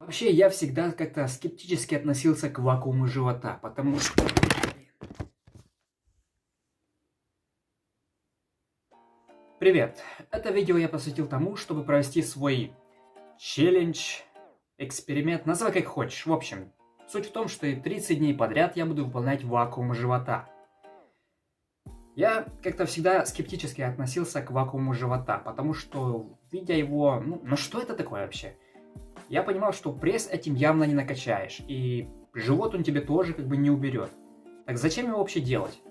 Вообще, я всегда как-то скептически относился к вакууму живота, потому что... Привет! Это видео я посвятил тому, чтобы провести свой челлендж, эксперимент, называй как хочешь. В общем, суть в том, что 30 дней подряд я буду выполнять вакуум живота. Я как-то всегда скептически относился к вакууму живота, потому что, видя его, ну что это такое вообще? Я понимал, что пресс этим явно не накачаешь, и живот он тебе тоже как бы не уберет. Так зачем его вообще делать?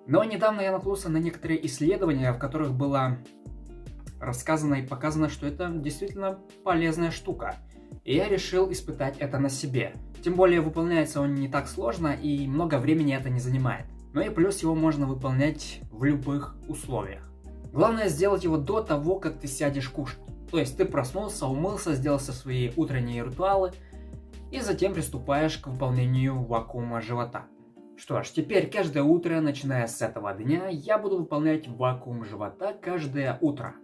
Но недавно я наткнулся на некоторые исследования, в которых было рассказано и показано, что это действительно полезная штука. И я решил испытать это на себе. Тем более выполняется он не так сложно и много времени это не занимает. Но и плюс его можно выполнять в любых условиях. Главное сделать его до того, как ты сядешь кушать. То есть ты проснулся, умылся, сделал свои утренние ритуалы и затем приступаешь к выполнению вакуума живота. Что ж, теперь каждое утро, начиная с этого дня, я буду выполнять вакуум живота каждое утро.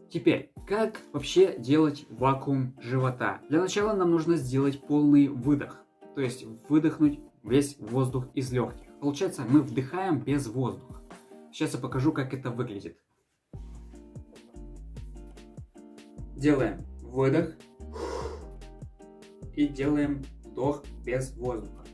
Теперь, как вообще делать вакуум живота? Для начала нам нужно сделать полный выдох, то есть выдохнуть весь воздух из легких. Получается, мы вдыхаем без воздуха. Сейчас я покажу, как это выглядит. Делаем выдох и делаем вдох без воздуха.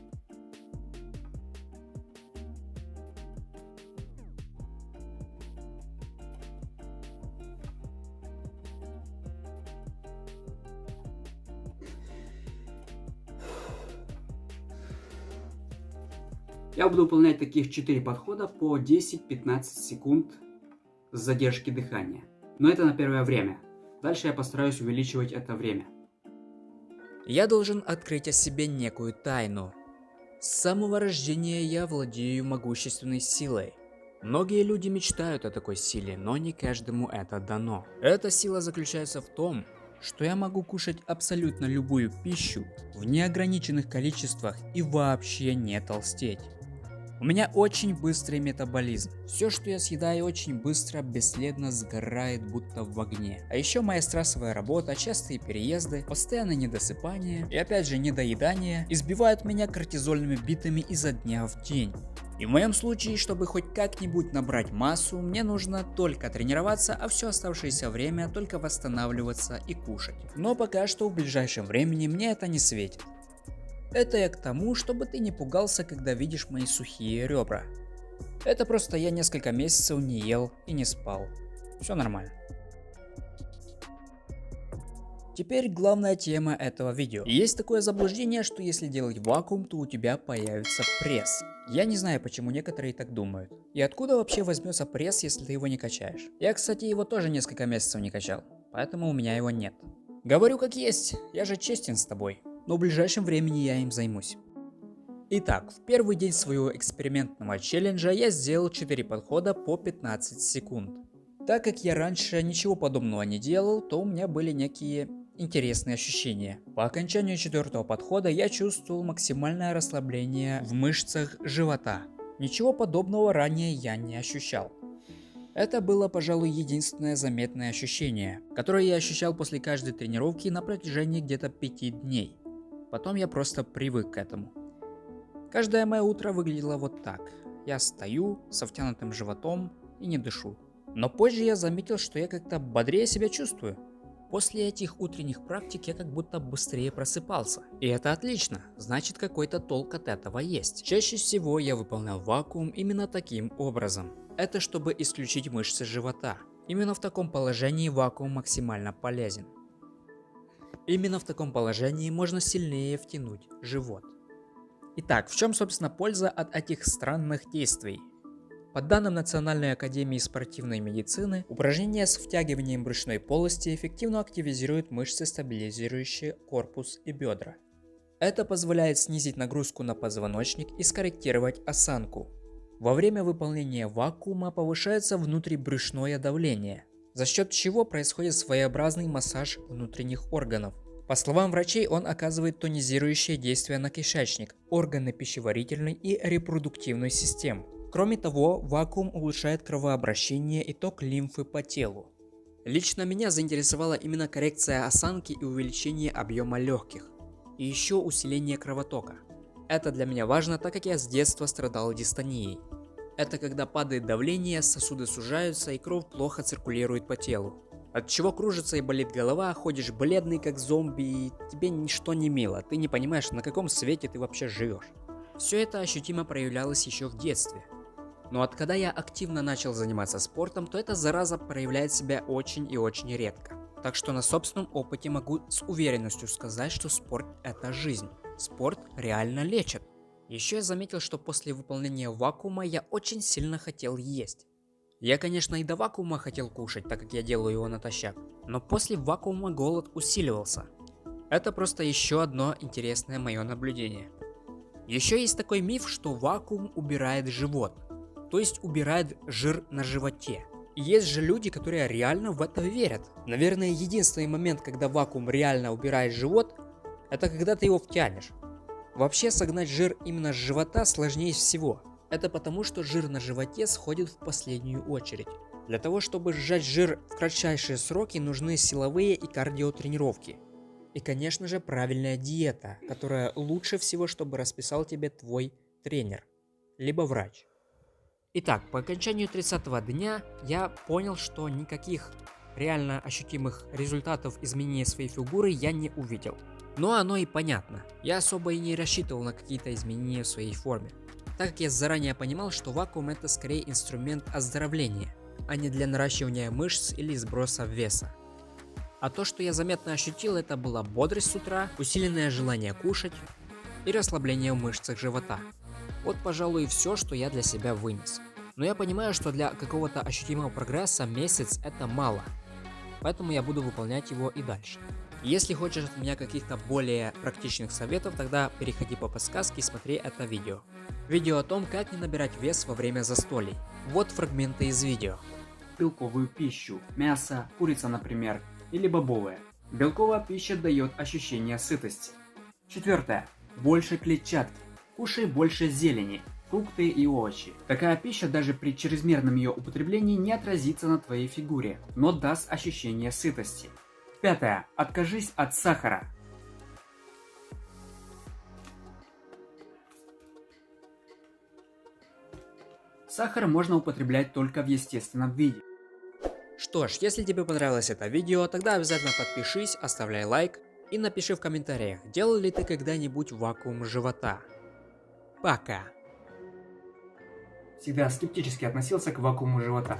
Я буду выполнять таких 4 подхода по 10-15 секунд с задержки дыхания. Но это на первое время. Дальше я постараюсь увеличивать это время. Я должен открыть о себе некую тайну. С самого рождения я владею могущественной силой. Многие люди мечтают о такой силе, но не каждому это дано. Эта сила заключается в том, что я могу кушать абсолютно любую пищу в неограниченных количествах и вообще не толстеть. У меня очень быстрый метаболизм. Все, что я съедаю, очень быстро, бесследно сгорает, будто в огне. А еще моя стрессовая работа, частые переезды, постоянное недосыпание и опять же недоедание избивают меня кортизольными битами изо дня в день. И в моем случае, чтобы хоть как-нибудь набрать массу, мне нужно только тренироваться, а все оставшееся время только восстанавливаться и кушать. Но пока что в ближайшем времени мне это не светит. Это я к тому, чтобы ты не пугался, когда видишь мои сухие ребра. Это просто я несколько месяцев не ел и не спал. Все нормально. Теперь главная тема этого видео. Есть такое заблуждение, что если делать вакуум, то у тебя появится пресс. Я не знаю, почему некоторые так думают. И откуда вообще возьмется пресс, если ты его не качаешь? Я, кстати, его тоже несколько месяцев не качал, поэтому у меня его нет. Говорю как есть, я же честен с тобой. Но в ближайшем времени я им займусь. Итак, в первый день своего экспериментного челленджа я сделал 4 подхода по 15 секунд. Так как я раньше ничего подобного не делал, то у меня были некие интересные ощущения. По окончанию 4-го подхода я чувствовал максимальное расслабление в мышцах живота. Ничего подобного ранее я не ощущал. Это было, пожалуй, единственное заметное ощущение, которое я ощущал после каждой тренировки на протяжении где-то 5 дней. Потом я просто привык к этому. Каждое мое утро выглядело вот так. Я стою со втянутым животом и не дышу. Но позже я заметил, что я как-то бодрее себя чувствую. После этих утренних практик я как будто быстрее просыпался. И это отлично, значит какой-то толк от этого есть. Чаще всего я выполнял вакуум именно таким образом. Это чтобы исключить мышцы живота. Именно в таком положении вакуум максимально полезен. Именно в таком положении можно сильнее втянуть живот. Итак, в чем собственно польза от этих странных действий? По данным Национальной академии спортивной медицины, упражнения с втягиванием брюшной полости эффективно активизируют мышцы, стабилизирующие корпус и бедра. Это позволяет снизить нагрузку на позвоночник и скорректировать осанку. Во время выполнения вакуума повышается внутрибрюшное давление, за счет чего происходит своеобразный массаж внутренних органов. По словам врачей, он оказывает тонизирующее действие на кишечник, органы пищеварительной и репродуктивной систем. Кроме того, вакуум улучшает кровообращение и ток лимфы по телу. Лично меня заинтересовала именно коррекция осанки и увеличение объема легких. И еще усиление кровотока. Это для меня важно, так как я с детства страдал дистонией. Это когда падает давление, сосуды сужаются и кровь плохо циркулирует по телу. От чего кружится и болит голова, ходишь бледный как зомби, и тебе ничто не мило, ты не понимаешь, на каком свете ты вообще живешь. Все это ощутимо проявлялось еще в детстве. Но от когда я активно начал заниматься спортом, то эта зараза проявляет себя очень и очень редко. Так что на собственном опыте могу с уверенностью сказать, что спорт – это жизнь. Спорт реально лечит. Еще я заметил, что после выполнения вакуума я очень сильно хотел есть. Я, конечно, и до вакуума хотел кушать, так как я делаю его натощак, но после вакуума голод усиливался. Это просто еще одно интересное мое наблюдение. Еще есть такой миф, что вакуум убирает живот, то есть убирает жир на животе. И есть же люди, которые реально в это верят. Наверное, единственный момент, когда вакуум реально убирает живот, это когда ты его втянешь. Вообще согнать жир именно с живота сложнее всего. Это потому, что жир на животе сходит в последнюю очередь. Для того, чтобы сжать жир в кратчайшие сроки, нужны силовые и кардиотренировки. И, конечно же, правильная диета, которая лучше всего, чтобы расписал тебе твой тренер, либо врач. Итак, по окончанию 30-го дня я понял, что никаких реально ощутимых результатов изменения своей фигуры я не увидел. Но оно и понятно. Я особо и не рассчитывал на какие-то изменения в своей форме, так как я заранее понимал, что вакуум это скорее инструмент оздоровления, а не для наращивания мышц или сброса веса. А то, что я заметно ощутил, это была бодрость с утра, усиленное желание кушать и расслабление в мышцах живота. Вот, пожалуй, все, что я для себя вынес. Но я понимаю, что для какого-то ощутимого прогресса месяц это мало, поэтому я буду выполнять его и дальше. Если хочешь от меня каких-то более практичных советов, тогда переходи по подсказке и смотри это видео. Видео о том, как не набирать вес во время застолий. Вот фрагменты из видео. Белковую пищу, мясо, курица, например, или бобовая. Белковая пища дает ощущение сытости. 4. Больше клетчатки. Кушай больше зелени, фрукты и овощи. Такая пища даже при чрезмерном ее употреблении не отразится на твоей фигуре, но даст ощущение сытости. 5. Откажись от сахара. Сахар можно употреблять только в естественном виде. Что ж, если тебе понравилось это видео, тогда обязательно подпишись, оставляй лайк и напиши в комментариях, делал ли ты когда-нибудь вакуум живота. Пока. Всегда скептически относился к вакууму живота.